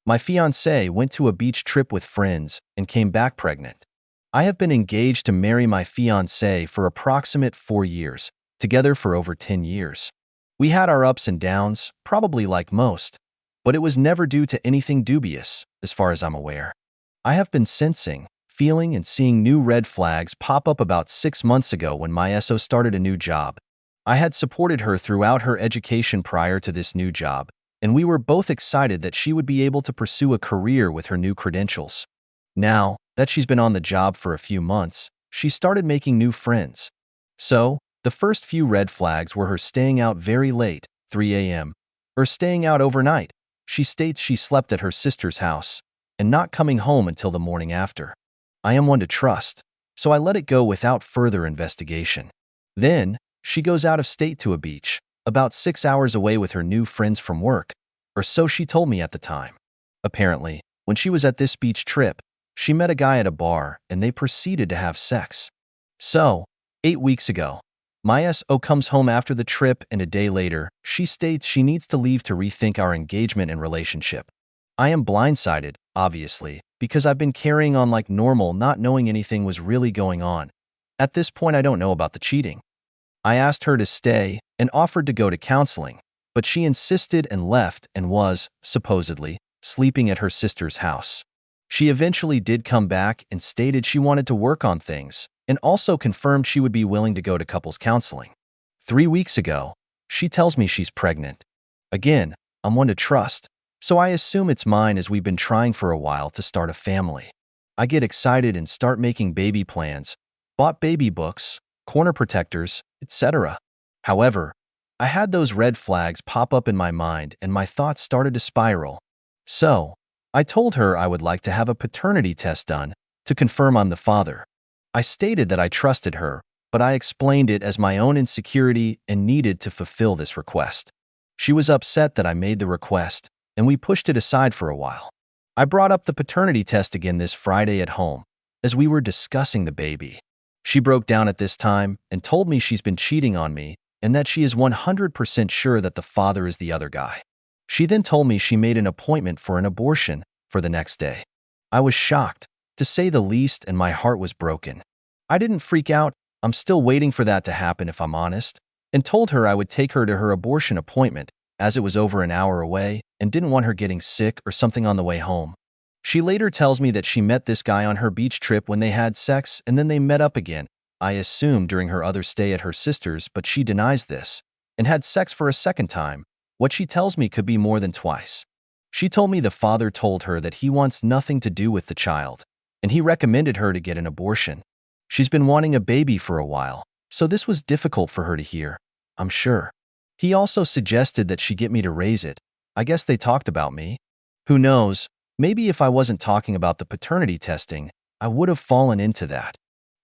My fiancée went to a beach trip with friends and came back pregnant. I have been engaged to marry my fiancée for approximate 4 years, together for over 10 years. We had our ups and downs, probably like most, but it was never due to anything dubious, as far as I'm aware. I have been sensing, feeling, and seeing new red flags pop up about 6 months ago when my SO started a new job. I had supported her throughout her education prior to this new job, and we were both excited that she would be able to pursue a career with her new credentials. Now that she's been on the job for a few months, she started making new friends. So, the first few red flags were her staying out very late, 3 a.m., or staying out overnight. She states she slept at her sister's house, and not coming home until the morning after. I am one to trust, so I let it go without further investigation. Then, she goes out of state to a beach, about 6 hours away with her new friends from work, or so she told me at the time. Apparently, when she was at this beach trip, she met a guy at a bar and they proceeded to have sex. So, 8 weeks ago, my SO comes home after the trip and a day later, she states she needs to leave to rethink our engagement and relationship. I am blindsided, obviously, because I've been carrying on like normal, not knowing anything was really going on. At this point, I don't know about the cheating. I asked her to stay and offered to go to counseling, but she insisted and left and was, supposedly, sleeping at her sister's house. She eventually did come back and stated she wanted to work on things, and also confirmed she would be willing to go to couples counseling. 3 weeks ago, she tells me she's pregnant. Again, I'm one to trust, so I assume it's mine as we've been trying for a while to start a family. I get excited and start making baby plans, bought baby books, corner protectors, etc. However, I had those red flags pop up in my mind and my thoughts started to spiral. So, I told her I would like to have a paternity test done to confirm I'm the father. I stated that I trusted her, but I explained it as my own insecurity and needed to fulfill this request. She was upset that I made the request, and we pushed it aside for a while. I brought up the paternity test again this Friday at home, as we were discussing the baby. She broke down at this time and told me she's been cheating on me and that she is 100% sure that the father is the other guy. She then told me she made an appointment for an abortion for the next day. I was shocked, to say the least, and my heart was broken. I didn't freak out, I'm still waiting for that to happen if I'm honest, and told her I would take her to her abortion appointment as it was over an hour away and didn't want her getting sick or something on the way home. She later tells me that she met this guy on her beach trip when they had sex and then they met up again, I assume during her other stay at her sister's, but she denies this, and had sex for a second time. What she tells me could be more than twice. She told me the father told her that he wants nothing to do with the child, and he recommended her to get an abortion. She's been wanting a baby for a while, so this was difficult for her to hear, I'm sure. He also suggested that she get me to raise it. I guess they talked about me. Who knows? Maybe if I wasn't talking about the paternity testing, I would have fallen into that.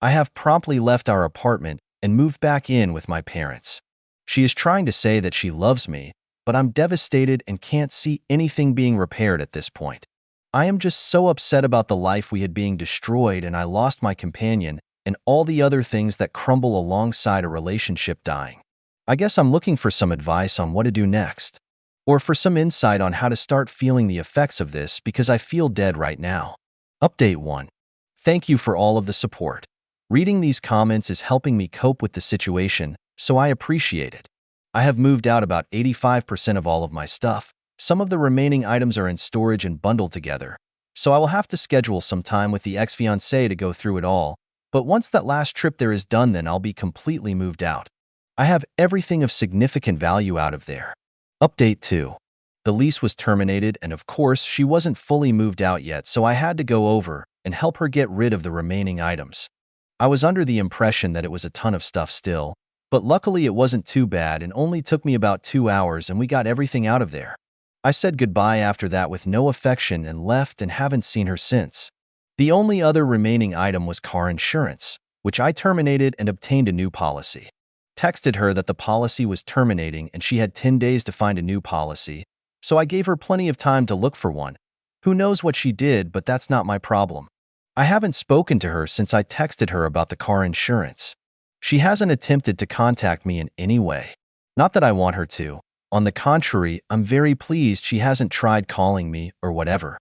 I have promptly left our apartment and moved back in with my parents. She is trying to say that she loves me, but I'm devastated and can't see anything being repaired at this point. I am just so upset about the life we had being destroyed and I lost my companion and all the other things that crumble alongside a relationship dying. I guess I'm looking for some advice on what to do next, or for some insight on how to start feeling the effects of this because I feel dead right now. Update 1. Thank you for all of the support. Reading these comments is helping me cope with the situation, so I appreciate it. I have moved out about 85% of all of my stuff. Some of the remaining items are in storage and bundled together, so I will have to schedule some time with the ex-fiancée to go through it all, but once that last trip there is done, then I'll be completely moved out. I have everything of significant value out of there. Update 2. The lease was terminated and of course she wasn't fully moved out yet, so I had to go over and help her get rid of the remaining items. I was under the impression that it was a ton of stuff still, but luckily it wasn't too bad and only took me about 2 hours and we got everything out of there. I said goodbye after that with no affection and left and haven't seen her since. The only other remaining item was car insurance, which I terminated and obtained a new policy. Texted her that the policy was terminating and she had 10 days to find a new policy, so I gave her plenty of time to look for one. Who knows what she did, but that's not my problem. I haven't spoken to her since I texted her about the car insurance. She hasn't attempted to contact me in any way. Not that I want her to. On the contrary, I'm very pleased she hasn't tried calling me or whatever.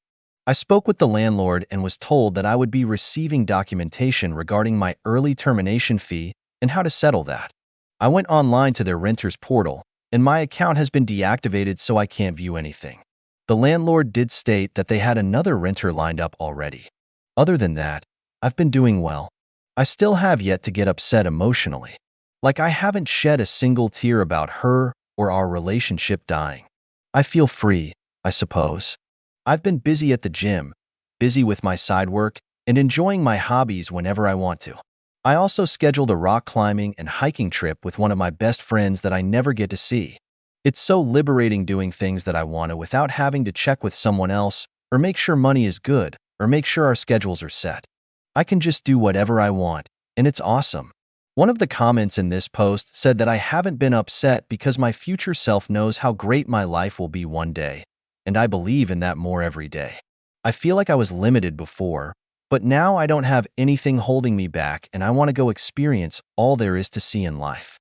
I spoke with the landlord and was told that I would be receiving documentation regarding my early termination fee and how to settle that. I went online to their renter's portal, and my account has been deactivated so I can't view anything. The landlord did state that they had another renter lined up already. Other than that, I've been doing well. I still have yet to get upset emotionally. Like I haven't shed a single tear about her or our relationship dying. I feel free, I suppose. I've been busy at the gym, busy with my side work, and enjoying my hobbies whenever I want to. I also scheduled a rock climbing and hiking trip with one of my best friends that I never get to see. It's so liberating doing things that I want to without having to check with someone else or make sure money is good or make sure our schedules are set. I can just do whatever I want, and it's awesome. One of the comments in this post said that I haven't been upset because my future self knows how great my life will be one day, and I believe in that more every day. I feel like I was limited before, but now I don't have anything holding me back and I want to go experience all there is to see in life.